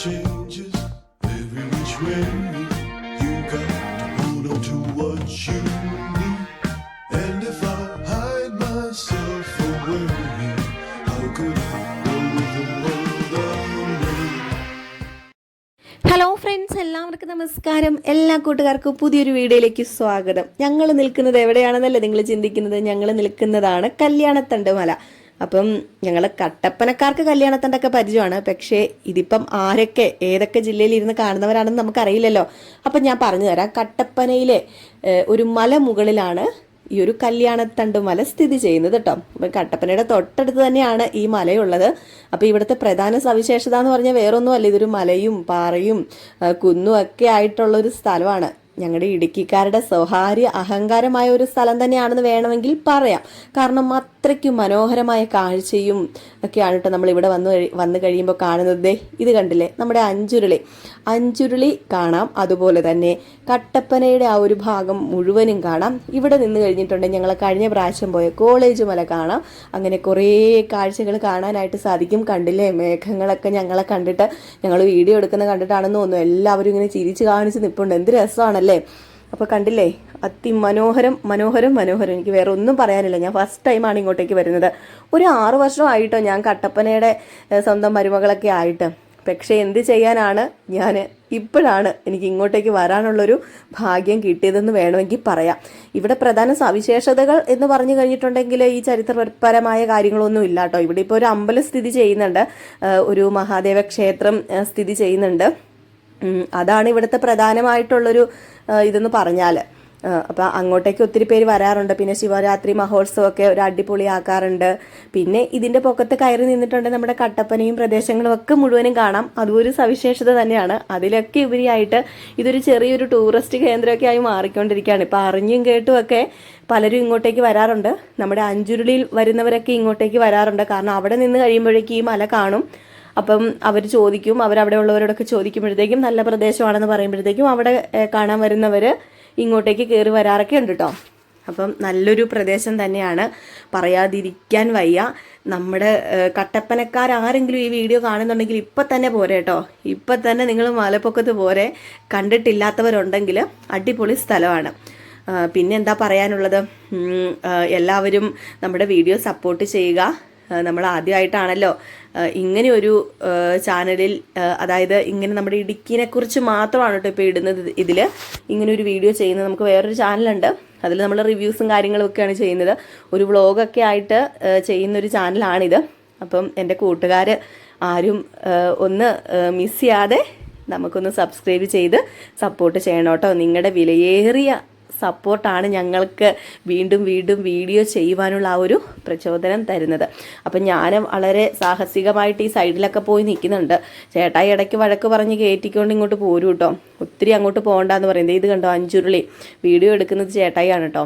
changes every which way. You got to hold on to what you need. And if I hide myself away, how could I go with the world around me? Hello friends, എല്ലാവർക്കും നമസ്കാരം. എല്ലാ കൂട്ടുകാർക്കും പുതിയൊരു വീഡിയോയിലേക്ക് സ്വാഗതം. ഞങ്ങൾ നിൽക്കുന്നത് എവിടെയാണെന്നല്ലേ നിങ്ങൾ ചിന്തിക്കുന്നത്? ഞങ്ങൾ നിൽക്കുന്നതാണ് കല്യാണത്തണ്ട് മല. അപ്പം ഞങ്ങൾ കട്ടപ്പനക്കാർക്ക് കല്യാണത്തണ്ടൊക്കെ പരിചയമാണ്. പക്ഷേ ഇതിപ്പം ആരൊക്കെ ഏതൊക്കെ ജില്ലയിൽ ഇരുന്ന് കാണുന്നവരാണെന്ന് നമുക്കറിയില്ലല്ലോ. അപ്പം ഞാൻ പറഞ്ഞു തരാം. കട്ടപ്പനയിലെ ഒരു മല മുകളിലാണ് ഈ ഒരു കല്യാണത്തണ്ട് മല സ്ഥിതി ചെയ്യുന്നത് കേട്ടോ. അപ്പം കട്ടപ്പനയുടെ തൊട്ടടുത്ത് തന്നെയാണ് ഈ മലയുള്ളത്. അപ്പോൾ ഇവിടുത്തെ പ്രധാന സവിശേഷത എന്ന് പറഞ്ഞാൽ വേറൊന്നുമല്ല, ഇതൊരു മലയും പാറയും കുന്നും ഒക്കെ ആയിട്ടുള്ളൊരു സ്ഥലമാണ്. ഞങ്ങളുടെ ഇടുക്കിക്കാരുടെ സ്വകാര്യ അഹങ്കാരമായ ഒരു സ്ഥലം തന്നെയാണെന്ന് വേണമെങ്കിൽ പറയാം. കാരണം അത്രയ്ക്ക് മനോഹരമായ കാഴ്ചയും ഒക്കെയാണ് കേട്ടോ നമ്മളിവിടെ വന്നു കഴിയുമ്പോൾ കാണുന്നത്. ഇത് കണ്ടില്ലേ, നമ്മുടെ അഞ്ചുരുളി കാണാം. അതുപോലെ തന്നെ കട്ടപ്പനയുടെ ആ ഒരു ഭാഗം മുഴുവനും കാണാം. ഇവിടെ നിന്ന് കഴിഞ്ഞിട്ടുണ്ടെങ്കിൽ ഞങ്ങൾ കഴിഞ്ഞ പ്രാവശ്യം പോയ കോളേജ് മല കാണാം. അങ്ങനെ കുറേ കാഴ്ചകൾ കാണാനായിട്ട് സാധിക്കും. കണ്ടില്ലേ, മേഘങ്ങളൊക്കെ ഞങ്ങളെ കണ്ടിട്ട്, ഞങ്ങൾ വീഡിയോ എടുക്കുന്ന കണ്ടിട്ടാണെന്ന് തോന്നുന്നു എല്ലാവരും ഇങ്ങനെ ചിരിച്ച് കാണിച്ച് നിൽപ്പുണ്ട്. എന്ത് രസമാണല്ലേ. അപ്പോൾ കണ്ടില്ലേ, അതിമനോഹരം. എനിക്ക് വേറെ ഒന്നും പറയാനില്ല. ഞാൻ ഫസ്റ്റ് ടൈമാണ് ഇങ്ങോട്ടേക്ക് വരുന്നത്. ഒരു 6 വർഷമായിട്ടോ ഞാൻ കട്ടപ്പനയുടെ സ്വന്തം മരുമകളൊക്കെ ആയിട്ട്. പക്ഷേ എന്ത് ചെയ്യാനാണ്, ഞാൻ ഇപ്പോഴാണ് എനിക്ക് ഇങ്ങോട്ടേക്ക് വരാനുള്ളൊരു ഭാഗ്യം കിട്ടിയതെന്ന് വേണമെങ്കിൽ പറയാം. ഇവിടെ പ്രധാന സവിശേഷതകൾ എന്ന് പറഞ്ഞു കഴിഞ്ഞിട്ടുണ്ടെങ്കിൽ ഈ ചരിത്രപരമായ കാര്യങ്ങളൊന്നും ഇല്ല കേട്ടോ. ഇവിടെ ഇപ്പോൾ ഒരു അമ്പലം സ്ഥിതി ചെയ്യുന്നുണ്ട്, ഒരു മഹാദേവ ക്ഷേത്രം സ്ഥിതി ചെയ്യുന്നുണ്ട്. അതാണ് ഇവിടുത്തെ പ്രധാനമായിട്ടുള്ളൊരു ഇതെന്ന് പറഞ്ഞാൽ. അപ്പം അങ്ങോട്ടേക്ക് ഒത്തിരി പേര് വരാറുണ്ട്. പിന്നെ ശിവരാത്രി മഹോത്സവമൊക്കെ ഒരു അടിപൊളിയാക്കാറുണ്ട്. പിന്നെ ഇതിൻ്റെ പൊക്കത്ത് കയറി നിന്നിട്ടുണ്ടെങ്കിൽ നമ്മുടെ കട്ടപ്പനയും പ്രദേശങ്ങളും ഒക്കെ മുഴുവനും കാണാം. അതും ഒരു സവിശേഷത തന്നെയാണ്. അതിലൊക്കെ ഉപരിയായിട്ട് ഇതൊരു ചെറിയൊരു ടൂറിസ്റ്റ് കേന്ദ്രമൊക്കെ ആയി മാറിക്കൊണ്ടിരിക്കുകയാണ്. ഇപ്പം അറിഞ്ഞും കേട്ടുമൊക്കെ പലരും ഇങ്ങോട്ടേക്ക് വരാറുണ്ട്. നമ്മുടെ അഞ്ചുരുളിയിൽ വരുന്നവരൊക്കെ ഇങ്ങോട്ടേക്ക് വരാറുണ്ട്. കാരണം അവിടെ നിന്ന് കഴിയുമ്പോഴേക്കും ഈ മല കാണും. അപ്പം അവർ ചോദിക്കും, അവരവിടെ ഉള്ളവരോടൊക്കെ ചോദിക്കുമ്പോഴത്തേക്കും നല്ല പ്രദേശമാണെന്ന് പറയുമ്പോഴത്തേക്കും അവിടെ കാണാൻ വരുന്നവർ ഇങ്ങോട്ടേക്ക് കയറി വരാറൊക്കെ ഉണ്ട് കേട്ടോ. അപ്പം നല്ലൊരു പ്രദേശം തന്നെയാണ്, പറയാതിരിക്കാൻ വയ്യ. നമ്മുടെ കട്ടപ്പനക്കാരെങ്കിലും ഈ വീഡിയോ കാണുന്നുണ്ടെങ്കിൽ ഇപ്പം തന്നെ പോരെ കേട്ടോ. ഇപ്പം തന്നെ നിങ്ങൾ മലപ്പൊക്കത്ത് പോരെ. കണ്ടിട്ടില്ലാത്തവരുണ്ടെങ്കിൽ അടിപൊളി സ്ഥലമാണ്. പിന്നെ എന്താ പറയാനുള്ളത്, എല്ലാവരും നമ്മുടെ വീഡിയോ സപ്പോർട്ട് ചെയ്യുക. നമ്മൾ ആദ്യമായിട്ടാണല്ലോ ഇങ്ങനെ ഒരു ചാനലിൽ, അതായത് ഇങ്ങനെ നമ്മുടെ ഇടുക്കിനെക്കുറിച്ച് മാത്രമാണ് കേട്ടോ ഇപ്പോൾ ഇടുന്നത്. ഇതിൽ ഇങ്ങനെ ഒരു വീഡിയോ ചെയ്യുന്നത്. നമുക്ക് വേറൊരു ചാനലുണ്ട്, അതിൽ നമ്മൾ റിവ്യൂസും കാര്യങ്ങളും ഒക്കെയാണ് ചെയ്യുന്നത്. ഒരു വ്ളോഗൊക്കെ ആയിട്ട് ചെയ്യുന്നൊരു ചാനലാണിത്. അപ്പം എൻ്റെ കൂട്ടുകാർ ആരും ഒന്ന് മിസ് ചെയ്യാതെ നമുക്കൊന്ന് സബ്സ്ക്രൈബ് ചെയ്ത് സപ്പോർട്ട് ചെയ്യണം കേട്ടോ. നിങ്ങളുടെ വിലയേറിയ സപ്പോർട്ടാണ് ഞങ്ങൾക്ക് വീണ്ടും വീഡിയോ ചെയ്യുവാനുള്ള ആ ഒരു പ്രചോദനം തരുന്നത്. അപ്പം ഞാൻ വളരെ സാഹസികമായിട്ട് ഈ സൈഡിലൊക്കെ പോയി നിൽക്കുന്നുണ്ട്. ചേട്ടായി ഇടയ്ക്ക് വഴക്ക് പറഞ്ഞ് കയറ്റിക്കൊണ്ട് ഇങ്ങോട്ട് പോരും കേട്ടോ. ഒത്തിരി അങ്ങോട്ട് പോകണ്ടെന്ന് പറയുന്നത്. ഇത് കണ്ടോ, അഞ്ചുരുളി വീഡിയോ എടുക്കുന്നത് ചേട്ടായിയാണ് കേട്ടോ.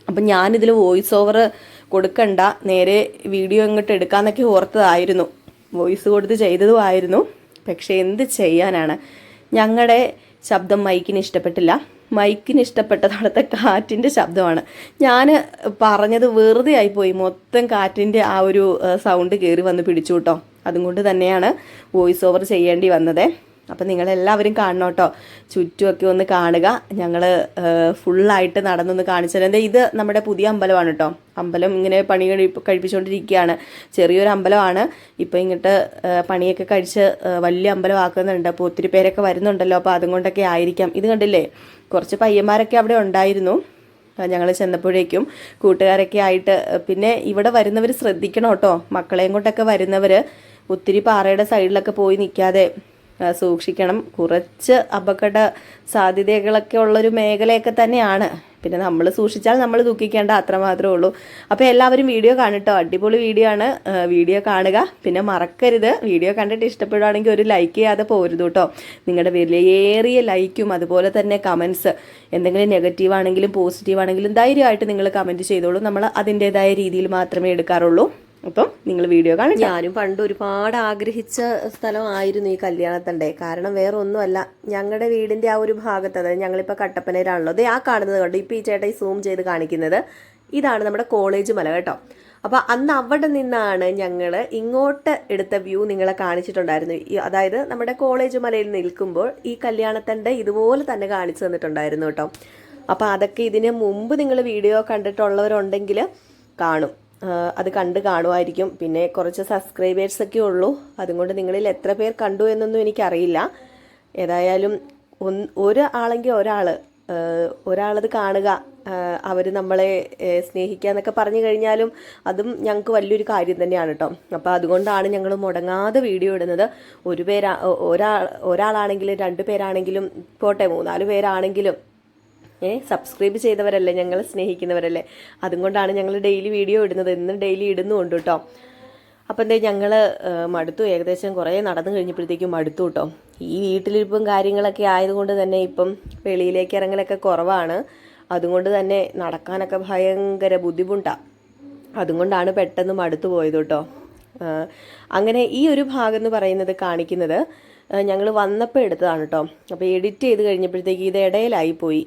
അപ്പം ഞാനിതിൽ വോയിസ് ഓവർ കൊടുക്കണ്ട, നേരെ വീഡിയോ ഇങ്ങോട്ട് എടുക്കാമെന്നൊക്കെ ഓർത്തതായിരുന്നു. വോയിസ് കൊടുത്ത് ചെയ്തതുമായിരുന്നു. പക്ഷേ എന്ത് ചെയ്യാനാണ്, ഞങ്ങളുടെ ശബ്ദം മൈക്കിന് ഇഷ്ടപ്പെട്ടില്ല. മൈക്കിന് ഇഷ്ടപ്പെട്ടത് അവിടുത്തെ കാറ്റിൻ്റെ ശബ്ദമാണ്. ഞാൻ പറഞ്ഞത് വെറുതെ ആയിപ്പോയി. മൊത്തം കാറ്റിൻ്റെ ആ ഒരു സൗണ്ട് കയറി വന്ന് പിടിച്ചു കേട്ടോ. അതുകൊണ്ട് തന്നെയാണ് വോയിസ് ഓവർ ചെയ്യേണ്ടി വന്നത്. അപ്പം നിങ്ങളെല്ലാവരും കാണണം കേട്ടോ. ചുറ്റുമൊക്കെ ഒന്ന് കാണുക. ഞങ്ങൾ ഫുള്ളായിട്ട് നടന്നൊന്ന് കാണിച്ചത്. ഇത് നമ്മുടെ പുതിയ അമ്പലമാണ് കേട്ടോ. അമ്പലം ഇങ്ങനെ പണി കഴിപ്പിച്ചുകൊണ്ടിരിക്കുകയാണ്. ചെറിയൊരു അമ്പലമാണ്. ഇപ്പം ഇങ്ങോട്ട് പണിയൊക്കെ കഴിച്ച് വലിയ അമ്പലമാക്കുന്നുണ്ട്. അപ്പോൾ ഒത്തിരി പേരൊക്കെ വരുന്നുണ്ടല്ലോ. അപ്പോൾ അതും കൊണ്ടൊക്കെ ആയിരിക്കാം. ഇത് കണ്ടില്ലേ, കുറച്ച് പയ്യന്മാരൊക്കെ അവിടെ ഉണ്ടായിരുന്നു ഞങ്ങൾ ചെന്നപ്പോഴേക്കും, കൂട്ടുകാരൊക്കെ ആയിട്ട്. പിന്നെ ഇവിടെ വരുന്നവർ ശ്രദ്ധിക്കണം കേട്ടോ. മക്കളെയും കൊണ്ടൊക്കെ വരുന്നവർ ഒത്തിരി പാറയുടെ സൈഡിലൊക്കെ പോയി നിൽക്കാതെ സൂക്ഷിക്കണം. കുറച്ച് അപകട സാധ്യതകളൊക്കെ ഉള്ളൊരു മേഖലയൊക്കെ തന്നെയാണ്. പിന്നെ നമ്മൾ സൂക്ഷിച്ചാൽ നമ്മൾ ദുഃഖിക്കേണ്ട, അത്ര മാത്രമേ ഉള്ളൂ. അപ്പോൾ എല്ലാവരും വീഡിയോ കാണട്ടോ. അടിപൊളി വീഡിയോ ആണ്. വീഡിയോ കാണുക. പിന്നെ മറക്കരുത്, വീഡിയോ കണ്ടിട്ട് ഇഷ്ടപ്പെടുകയാണെങ്കിൽ ഒരു ലൈക്ക് ചെയ്യാതെ പോരുത് കേട്ടോ. നിങ്ങളുടെ വിലയേറിയ ലൈക്കും അതുപോലെ തന്നെ കമൻസ്, എന്തെങ്കിലും നെഗറ്റീവ് ആണെങ്കിലും പോസിറ്റീവ് ആണെങ്കിലും ധൈര്യമായിട്ട് നിങ്ങൾ കമൻറ്റ് ചെയ്തോളൂ. നമ്മൾ അതിൻ്റേതായ രീതിയിൽ മാത്രമേ എടുക്കാറുള്ളൂ. അപ്പം നിങ്ങൾ വീഡിയോ കാണും. ഞാനും പണ്ട് ഒരുപാട് ആഗ്രഹിച്ച സ്ഥലമായിരുന്നു ഈ കല്യാണത്തണ്ടേ. കാരണം വേറെ ഒന്നുമല്ല, ഞങ്ങളുടെ വീടിൻ്റെ ആ ഒരു ഭാഗത്ത്, അതായത് ഞങ്ങളിപ്പോൾ കട്ടപ്പനയിലാണല്ലോ. അത് ആ കാണുന്നത് കണ്ടോ, ഇപ്പോൾ ഈ ചേട്ടായി സൂം ചെയ്ത് കാണിക്കുന്നത് ഇതാണ് നമ്മുടെ കോളേജ് മല കേട്ടോ. അപ്പോൾ അന്ന് അവിടെ നിന്നാണ് ഞങ്ങൾ ഇങ്ങോട്ട് എടുത്ത വ്യൂ നിങ്ങളെ കാണിച്ചിട്ടുണ്ടായിരുന്നു. അതായത് നമ്മുടെ കോളേജ് മലയിൽ നിൽക്കുമ്പോൾ ഈ കല്യാണത്തണ്ട് ഇതുപോലെ തന്നെ കാണിച്ചു തന്നിട്ടുണ്ടായിരുന്നു കേട്ടോ. അപ്പോൾ അതൊക്കെ ഇതിന് മുമ്പ് നിങ്ങൾ വീഡിയോ കണ്ടിട്ടുള്ളവരുണ്ടെങ്കിൽ കാണും, അത് കാണുമായിരിക്കും. പിന്നെ കുറച്ച് സബ്സ്ക്രൈബേഴ്സൊക്കെ ഉള്ളൂ, അതുകൊണ്ട് നിങ്ങളിൽ എത്ര പേർ കണ്ടു എന്നൊന്നും എനിക്കറിയില്ല. ഏതായാലും ഒരാളെങ്കിൽ ഒരാളത് കാണുക, അവർ നമ്മളെ സ്നേഹിക്കുക എന്നൊക്കെ പറഞ്ഞു കഴിഞ്ഞാലും അതും ഞങ്ങൾക്ക് വലിയൊരു കാര്യം തന്നെയാണ് കേട്ടോ. അപ്പോൾ അതുകൊണ്ടാണ് ഞങ്ങൾ മുടങ്ങാതെ വീഡിയോ ഇടുന്നത്. ഒരാളാണെങ്കിലും 2 പേരാണെങ്കിലും പോട്ടെ 3-4 പേരാണെങ്കിലും സബ്സ്ക്രൈബ് ചെയ്തവരല്ലേ, ഞങ്ങൾ സ്നേഹിക്കുന്നവരല്ലേ, അതുകൊണ്ടാണ് ഞങ്ങൾ ഡെയിലി വീഡിയോ ഇടുന്നത്. ഇന്നും ഡെയിലി ഇടുന്നുണ്ട് കേട്ടോ. അപ്പം ഞങ്ങൾ മടുത്തു, ഏകദേശം കുറേ നടന്നു കഴിഞ്ഞപ്പോഴത്തേക്കും മടുത്തു കേട്ടോ. ഈ വീട്ടിലിരിപ്പും കാര്യങ്ങളൊക്കെ ആയതുകൊണ്ട് തന്നെ ഇപ്പം വെളിയിലേക്ക് ഇറങ്ങലൊക്കെ കുറവാണ്. അതുകൊണ്ട് തന്നെ നടക്കാനൊക്കെ ഭയങ്കര ബുദ്ധിമുട്ടാണ്. അതുകൊണ്ടാണ് പെട്ടെന്ന് മടുത്തു പോയത് കേട്ടോ. അങ്ങനെ ഈ ഒരു ഭാഗം എന്ന് പറയുന്നത് കാണിക്കുന്നത് ഞങ്ങൾ വന്നപ്പോൾ എടുത്തതാണ് കേട്ടോ. അപ്പോൾ എഡിറ്റ് ചെയ്ത് കഴിഞ്ഞപ്പോഴത്തേക്ക് ഇത് ഇടയിലായി പോയി.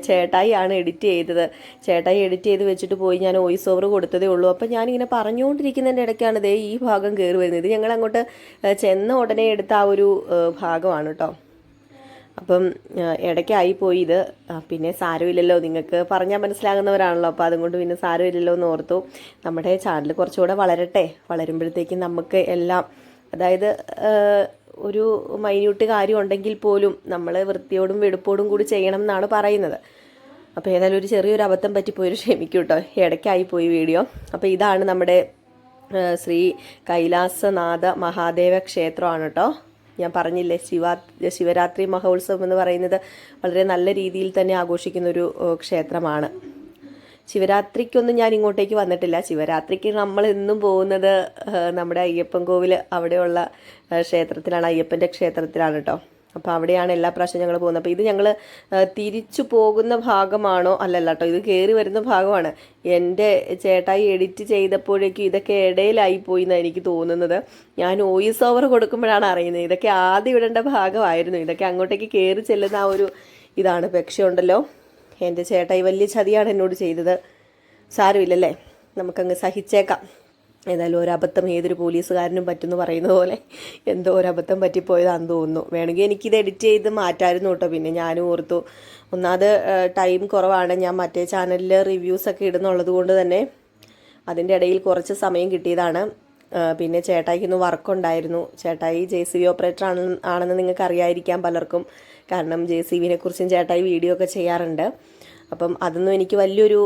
ചേട്ടായി ആണ് എഡിറ്റ് ചെയ്തത്. ചേട്ടായി എഡിറ്റ് ചെയ്ത് വെച്ചിട്ട് പോയി, ഞാൻ വോയിസ് ഓവർ കൊടുത്തതേ ഉള്ളൂ. അപ്പം ഞാനിങ്ങനെ പറഞ്ഞുകൊണ്ടിരിക്കുന്നതിൻ്റെ ഇടയ്ക്കാണ് ദേ ഈ ഭാഗം കയറി വരുന്നത്. ഇത് ഞങ്ങൾ അങ്ങോട്ട് ചെന്ന ഉടനെ എടുത്ത ആ ഒരു ഭാഗമാണ് കേട്ടോ. അപ്പം ഇടയ്ക്കായി പോയി ഇത്. പിന്നെ സാരമില്ലല്ലോ, നിങ്ങൾക്ക് പറഞ്ഞാൽ മനസ്സിലാകുന്നവരാണല്ലോ, അപ്പോൾ അതുകൊണ്ട് പിന്നെ സാരമില്ലല്ലോ എന്ന് ഓർത്തു. നമ്മുടെ ചാനൽ കുറച്ചുകൂടെ വളരട്ടെ, വളരുമ്പോഴത്തേക്കും നമുക്ക് എല്ലാം, അതായത് ഒരു മൈന്യൂട്ട് കാര്യം ഉണ്ടെങ്കിൽ പോലും നമ്മൾ വൃത്തിയോടും വെടുപ്പോടും കൂടി ചെയ്യണം എന്നാണ് പറയുന്നത്. അപ്പോൾ ഏതായാലും ഒരു ചെറിയൊരു അബദ്ധം പറ്റിപ്പോയൊരു ക്ഷമിക്കൂ കേട്ടോ, ഇടയ്ക്കായി പോയി വീഡിയോ. അപ്പോൾ ഇതാണ് നമ്മുടെ ശ്രീ കൈലാസനാഥ മഹാദേവ ക്ഷേത്രമാണ് കേട്ടോ. ഞാൻ പറഞ്ഞില്ലേ, ശിവരാത്രി മഹോത്സവം എന്ന് പറയുന്നത് വളരെ നല്ല രീതിയിൽ തന്നെ ആഘോഷിക്കുന്നൊരു ക്ഷേത്രമാണ്. ശിവരാത്രിക്കൊന്നും ഞാൻ ഇങ്ങോട്ടേക്ക് വന്നിട്ടില്ല. ശിവരാത്രിക്ക് നമ്മൾ എന്നും പോകുന്നത് നമ്മുടെ അയ്യപ്പൻ കോവിൽ അവിടെയുള്ള ക്ഷേത്രത്തിലാണ്, അയ്യപ്പൻ്റെ ക്ഷേത്രത്തിലാണ് കേട്ടോ. അപ്പോൾ അവിടെയാണ് എല്ലാ പ്രാവശ്യം ഞങ്ങൾ പോകുന്നത്. അപ്പോൾ ഇത് ഞങ്ങൾ തിരിച്ചു പോകുന്ന ഭാഗമാണോ അല്ലല്ല കേട്ടോ, ഇത് കയറി വരുന്ന ഭാഗമാണ്. എൻ്റെ ചേട്ടായി എഡിറ്റ് ചെയ്തപ്പോഴേക്കും ഇതൊക്കെ ഇടയിലായി പോയി എന്നാണ് എനിക്ക് തോന്നുന്നത്. ഞാൻ വോയിസ് ഓവർ കൊടുക്കുമ്പോഴാണ് അറിയുന്നത് ഇതൊക്കെ ആദ്യം ഇടേണ്ട ഭാഗമായിരുന്നു. ഇതൊക്കെ അങ്ങോട്ടേക്ക് കയറി ചെല്ലുന്ന ആ ഒരു ഇതാണ്. പക്ഷേ ഉണ്ടല്ലോ, എൻ്റെ ചേട്ടായി വലിയ ചതിയാണ് എന്നോട് ചെയ്തത്. സാരമില്ലല്ലേ, നമുക്കങ്ങ് സഹിച്ചേക്കാം. ഏതായാലും ഒരബദ്ധം ഏതൊരു പോലീസുകാരനും പറ്റുമെന്ന് പറയുന്നത് പോലെ എന്തോ ഒരബദ്ധം പറ്റിപ്പോയതാണെന്ന് തോന്നുന്നു. വേണമെങ്കിൽ എനിക്കിത് എഡിറ്റ് ചെയ്ത് മാറ്റായിരുന്നു കേട്ടോ. പിന്നെ ഞാനും ഓർത്തു, ഒന്നാമത് ടൈം കുറവാണ്, ഞാൻ മറ്റേ ചാനലിൽ റിവ്യൂസൊക്കെ ഇടുന്നുള്ളത് കൊണ്ട് തന്നെ അതിൻ്റെ ഇടയിൽ കുറച്ച് സമയം കിട്ടിയതാണ്. പിന്നെ ചേട്ടായിക്കൊന്ന് വർക്കുണ്ടായിരുന്നു. ചേട്ടായി JCB ഓപ്പറേറ്റർ ആണെന്ന് നിങ്ങൾക്ക് അറിയാതിരിക്കാം പലർക്കും, കാരണം JCBനെ കുറിച്ചും ചേട്ടായി വീഡിയോ ഒക്കെ ചെയ്യാറുണ്ട്. അപ്പം അതൊന്നും എനിക്ക് വലിയൊരു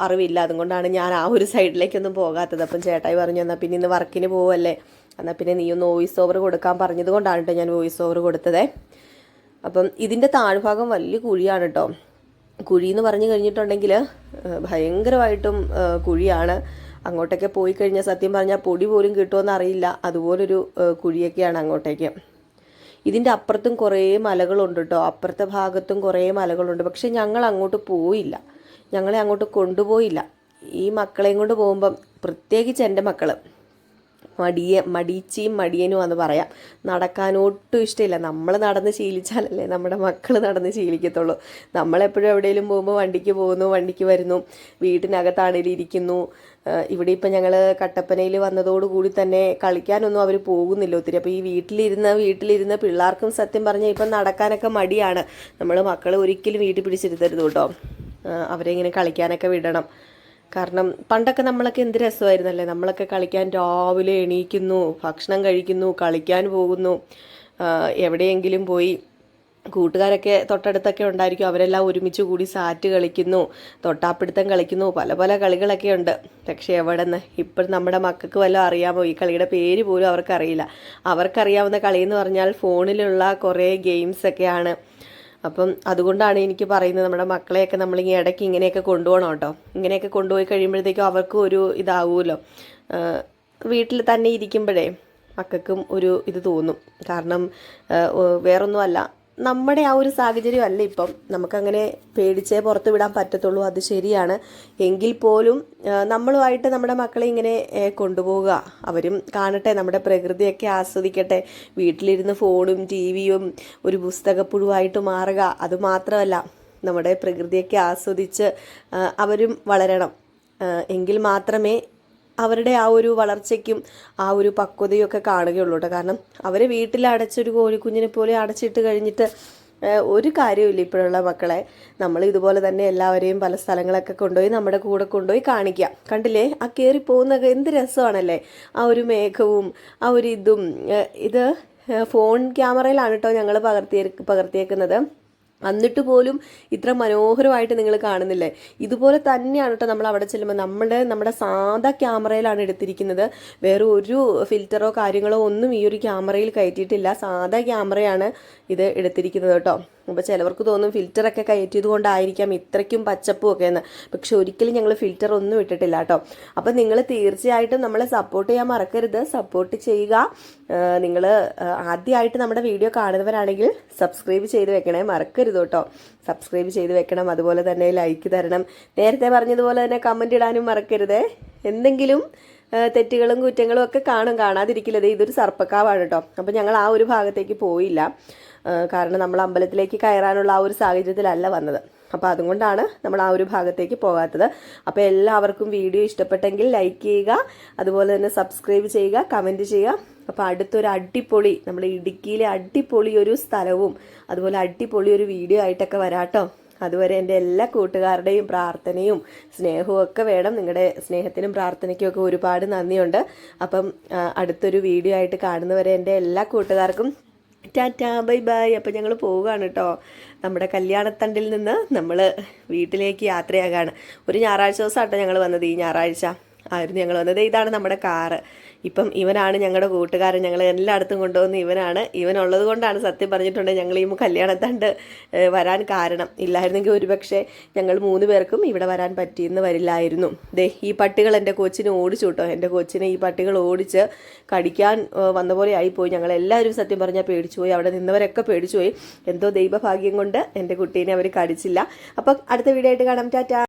അറിവില്ല, അതുകൊണ്ടാണ് ഞാൻ ആ ഒരു സൈഡിലേക്കൊന്നും പോകാത്തത്. അപ്പം ചേട്ടായി പറഞ്ഞു, എന്നാൽ പിന്നെ ഇന്ന് വർക്കിന് പോവല്ലേ, എന്നാൽ പിന്നെ നീ ഒന്ന് വോയിസ് ഓവർ കൊടുക്കാൻ പറഞ്ഞത് കൊണ്ടാണ് കേട്ടോ ഞാൻ വോയിസ് ഓവർ കൊടുത്തത്. അപ്പം ഇതിൻ്റെ താഴ്ഭാഗം വലിയ കുഴിയാണ് കേട്ടോ. കുഴി എന്ന് പറഞ്ഞു കഴിഞ്ഞിട്ടുണ്ടെങ്കിൽ ഭയങ്കരമായിട്ടും കുഴിയാണ്. അങ്ങോട്ടൊക്കെ പോയി കഴിഞ്ഞാൽ സത്യം പറഞ്ഞാൽ പൊടി പോലും കിട്ടുമെന്ന് അറിയില്ല, അതുപോലൊരു കുഴിയൊക്കെയാണ് അങ്ങോട്ടേക്ക്. ഇതിൻ്റെ അപ്പുറത്തും കുറേ മലകളുണ്ട് കേട്ടോ, അപ്പുറത്തെ ഭാഗത്തും കുറേ മലകളുണ്ട്. പക്ഷെ ഞങ്ങൾ അങ്ങോട്ട് പോയില്ല, ഞങ്ങളെ അങ്ങോട്ട് കൊണ്ടുപോയില്ല. ഈ മക്കളെയും കൊണ്ട് പോകുമ്പം, പ്രത്യേകിച്ച് എൻ്റെ മക്കൾ മടിച്ചിയും മടിയനും എന്ന് പറയാം, നടക്കാനൊട്ടും ഇഷ്ടമില്ല. നമ്മൾ നടന്ന് ശീലിച്ചാലല്ലേ നമ്മുടെ മക്കൾ നടന്ന് ശീലിക്കത്തുള്ളൂ. നമ്മളെപ്പോഴും എവിടെയെങ്കിലും പോകുമ്പോൾ വണ്ടിക്ക് പോകുന്നു, വണ്ടിക്ക് വരുന്നു, വീട്ടിനകത്താണേലും ഇരിക്കുന്നു. ഇവിടെ ഇപ്പം ഞങ്ങൾ കട്ടപ്പനയിൽ വന്നതോടുകൂടി തന്നെ കളിക്കാനൊന്നും അവർ പോകുന്നില്ല ഒത്തിരി. അപ്പോൾ ഈ വീട്ടിലിരുന്ന് പിള്ളേർക്കും സത്യം പറഞ്ഞാൽ ഇപ്പം നടക്കാനൊക്കെ മടിയാണ്. നമ്മൾ മക്കളെ ഒരിക്കലും വീട്ടിൽ പിടിച്ചിരുത്തരുത് കേട്ടോ, അവരെ ഇങ്ങനെ കളിക്കാനൊക്കെ വിടണം. കാരണം പണ്ടൊക്കെ നമ്മളൊക്കെ എന്ത് രസമായിരുന്നല്ലേ, നമ്മളൊക്കെ കളിക്കാൻ രാവിലെ എണീക്കുന്നു, ഭക്ഷണം കഴിക്കുന്നു, കളിക്കാൻ പോകുന്നു, എവിടെയെങ്കിലും പോയി കൂട്ടുകാരൊക്കെ തൊട്ടടുത്തൊക്കെ ഉണ്ടായിരിക്കും, അവരെല്ലാം ഒരുമിച്ച് കൂടി സാറ്റ് കളിക്കുന്നു, തൊട്ടാപ്പിടുത്തം കളിക്കുന്നു, പല പല കളികളൊക്കെ ഉണ്ട്. പക്ഷേ എവിടെ നിന്ന് ഇപ്പം നമ്മുടെ മക്കൾക്ക് വല്ലതും അറിയാമോ? ഈ കളിയുടെ പേര് പോലും അവർക്കറിയില്ല. അവർക്കറിയാവുന്ന കളി എന്ന് പറഞ്ഞാൽ ഫോണിലുള്ള കുറേ ഗെയിംസൊക്കെയാണ്. അപ്പം അതുകൊണ്ടാണ് എനിക്ക് പറയുന്നത്, നമ്മുടെ മക്കളെയൊക്കെ നമ്മളിങ്ങനെ ഇടയ്ക്ക് ഇങ്ങനെയൊക്കെ കൊണ്ടുപോകണം കേട്ടോ. ഇങ്ങനെയൊക്കെ കൊണ്ടുപോയി കഴിയുമ്പോഴത്തേക്കും അവർക്കും ഒരു ഇതാവുമല്ലോ. വീട്ടിൽ തന്നെ ഇരിക്കുമ്പോഴേ മക്കൾക്കും ഒരു ഇത് തോന്നും. കാരണം വേറൊന്നുമല്ല, നമ്മുടെ ആ ഒരു സാഹചര്യം അല്ല ഇപ്പം. നമുക്കങ്ങനെ പേടിച്ചേ പുറത്ത് വിടാൻ പറ്റത്തുള്ളൂ, അത് ശരിയാണ്. എങ്കിൽ പോലും നമ്മളുമായിട്ട് നമ്മുടെ മക്കളെ ഇങ്ങനെ കൊണ്ടുപോവുക, അവരും കാണട്ടെ, നമ്മുടെ പ്രകൃതിയൊക്കെ ആസ്വദിക്കട്ടെ. വീട്ടിലിരുന്ന് ഫോണും TV-യും ഒരു പുസ്തകപ്പുഴുവായിട്ട് മാറുക, അതുമാത്രമല്ല നമ്മുടെ പ്രകൃതിയൊക്കെ ആസ്വദിച്ച് അവരും വളരണം. എങ്കിൽ മാത്രമേ അവരുടെ ആ ഒരു വളർച്ചയ്ക്കും ആ ഒരു പക്വതയും ഒക്കെ കാണുകയുള്ളൂ കേട്ടോ. കാരണം അവർ വീട്ടിൽ അടച്ചൊരു കോഴിക്കുഞ്ഞിനെ പോലെ അടച്ചിട്ട് കഴിഞ്ഞിട്ട് ഒരു കാര്യമില്ല. ഇപ്പോഴുള്ള മക്കളെ നമ്മൾ ഇതുപോലെ തന്നെ എല്ലാവരെയും പല സ്ഥലങ്ങളൊക്കെ കൊണ്ടുപോയി നമ്മുടെ കൂടെ കൊണ്ടുപോയി കാണിക്കുക. കണ്ടില്ലേ, ആ കയറി പോകുന്നതൊക്കെ എന്ത് രസമാണല്ലേ, ആ ഒരു മേഘവും ആ ഒരു ഇതും. ഇത് ഫോൺ ക്യാമറയിലാണ് കേട്ടോ ഞങ്ങൾ പകർത്തിയേക്കുന്നത്. എന്നിട്ട് പോലും ഇത്ര മനോഹരമായിട്ട് നിങ്ങൾ കാണുന്നില്ലേ. ഇതുപോലെ തന്നെയാണ് കേട്ടോ നമ്മൾ അവിടെ ചെല്ലുമ്പോൾ നമ്മുടെ സാധാ ക്യാമറയിലാണ് എടുത്തിരിക്കുന്നത്. വേറെ ഒരു ഫിൽറ്ററോ കാര്യങ്ങളോ ഒന്നും ഈ ഒരു ക്യാമറയിൽ കയറ്റിയിട്ടില്ല. സാധാ ക്യാമറയാണ് ഇത് എടുത്തിരിക്കുന്നത് കേട്ടോ. അപ്പോൾ ചിലവർക്ക് തോന്നും ഫിൽറ്ററൊക്കെ കയറ്റിയത് കൊണ്ടായിരിക്കാം ഇത്രയ്ക്കും പച്ചപ്പും ഒക്കെ എന്ന്. പക്ഷെ ഒരിക്കലും ഞങ്ങൾ ഫിൽറ്റർ ഒന്നും ഇട്ടിട്ടില്ല കേട്ടോ. അപ്പം നിങ്ങൾ തീർച്ചയായിട്ടും നമ്മളെ സപ്പോർട്ട് ചെയ്യാൻ മറക്കരുത്. സപ്പോർട്ട് ചെയ്യുക. നിങ്ങൾ ആദ്യമായിട്ട് നമ്മുടെ വീഡിയോ കാണുന്നവരാണെങ്കിൽ സബ്സ്ക്രൈബ് ചെയ്ത് വെക്കണേ, മറക്കരുത് കേട്ടോ. സബ്സ്ക്രൈബ് ചെയ്ത് വെക്കണം. അതുപോലെ തന്നെ ലൈക്ക് തരണം. നേരത്തെ പറഞ്ഞതുപോലെ തന്നെ കമൻറ്റ് ഇടാനും മറക്കരുത്. എന്തെങ്കിലും തെറ്റുകളും കുറ്റങ്ങളും ഒക്കെ കാണാതിരിക്കില്ലത്. ഇതൊരു സർപ്പക്കാവാണ് കേട്ടോ. അപ്പം ഞങ്ങൾ ആ ഒരു ഭാഗത്തേക്ക് പോയില്ല. കാരണം നമ്മൾ അമ്പലത്തിലേക്ക് കയറാനുള്ള ആ ഒരു സാഹചര്യത്തിലല്ല വന്നത്. അപ്പോൾ അതുകൊണ്ടാണ് നമ്മൾ ആ ഒരു ഭാഗത്തേക്ക് പോകാത്തത്. അപ്പോൾ എല്ലാവർക്കും വീഡിയോ ഇഷ്ടപ്പെട്ടെങ്കിൽ ലൈക്ക് ചെയ്യുക, അതുപോലെ തന്നെ സബ്സ്ക്രൈബ് ചെയ്യുക, കമൻറ്റ് ചെയ്യുക. അപ്പോൾ അടുത്തൊരു അടിപൊളി, നമ്മുടെ ഇടുക്കിയിലെ അടിപൊളി ഒരു സ്ഥലവും അതുപോലെ അടിപൊളി ഒരു വീഡിയോ ആയിട്ടൊക്കെ വരാട്ടോ. അതുവരെ എൻ്റെ എല്ലാ കൂട്ടുകാരുടെയും പ്രാർത്ഥനയും സ്നേഹവും ഒക്കെ വേണം. നിങ്ങളുടെ സ്നേഹത്തിനും പ്രാർത്ഥനയ്ക്കും ഒക്കെ ഒരുപാട് നന്ദിയുണ്ട്. അപ്പം അടുത്തൊരു വീഡിയോ ആയിട്ട് കാണുന്നവരെ എൻ്റെ എല്ലാ കൂട്ടുകാർക്കും ടാറ്റാ, ബൈ ബൈ. അപ്പം ഞങ്ങൾ പോവുകയാണ് കേട്ടോ. നമ്മുടെ കല്യാണത്തണ്ടിൽ നിന്ന് നമ്മൾ വീട്ടിലേക്ക് യാത്രയാകാണ്. ഒരു ഞായറാഴ്ച ദിവസമാട്ടോ ഞങ്ങൾ വന്നത്. ഈ ഞായറാഴ്ച ആയിരുന്നു ഞങ്ങൾ വന്നത്. ഇതാണ് നമ്മുടെ കാറ്. ഇപ്പം ഇവനാണ് ഞങ്ങളുടെ കൂട്ടുകാരൻ. ഞങ്ങൾ എല്ലായിടത്തും കൊണ്ടുവന്ന് ഇവനാണ്. ഇവനുള്ളത് കൊണ്ടാണ് സത്യം പറഞ്ഞിട്ടുണ്ടെങ്കിൽ ഞങ്ങൾ ഈ കല്യാണത്തണ്ട് വരാൻ കാരണം. ഇല്ലായിരുന്നെങ്കിൽ ഒരുപക്ഷെ ഞങ്ങൾ 3 പേർക്കും ഇവിടെ വരാൻ പറ്റിയെന്ന് വരില്ലായിരുന്നു. ഈ പട്ടികൾ എൻ്റെ കൊച്ചിനെ ഓടിച്ചു കേട്ടോ. എൻ്റെ കൊച്ചിനെ ഈ പട്ടികൾ ഓടിച്ച് കടിക്കാൻ വന്ന പോലെ ആയിപ്പോയി. ഞങ്ങളെല്ലാവരും സത്യം പറഞ്ഞാൽ പേടിച്ചു പോയി. അവിടെ നിന്നവരൊക്കെ പേടിച്ചു പോയി. എന്തോ ദൈവഭാഗ്യം കൊണ്ട് എൻ്റെ കുട്ടീനെ അവർ കടിച്ചില്ല. അപ്പം അടുത്ത വീഡിയോ ആയിട്ട് കാണാം. ടാറ്റാ.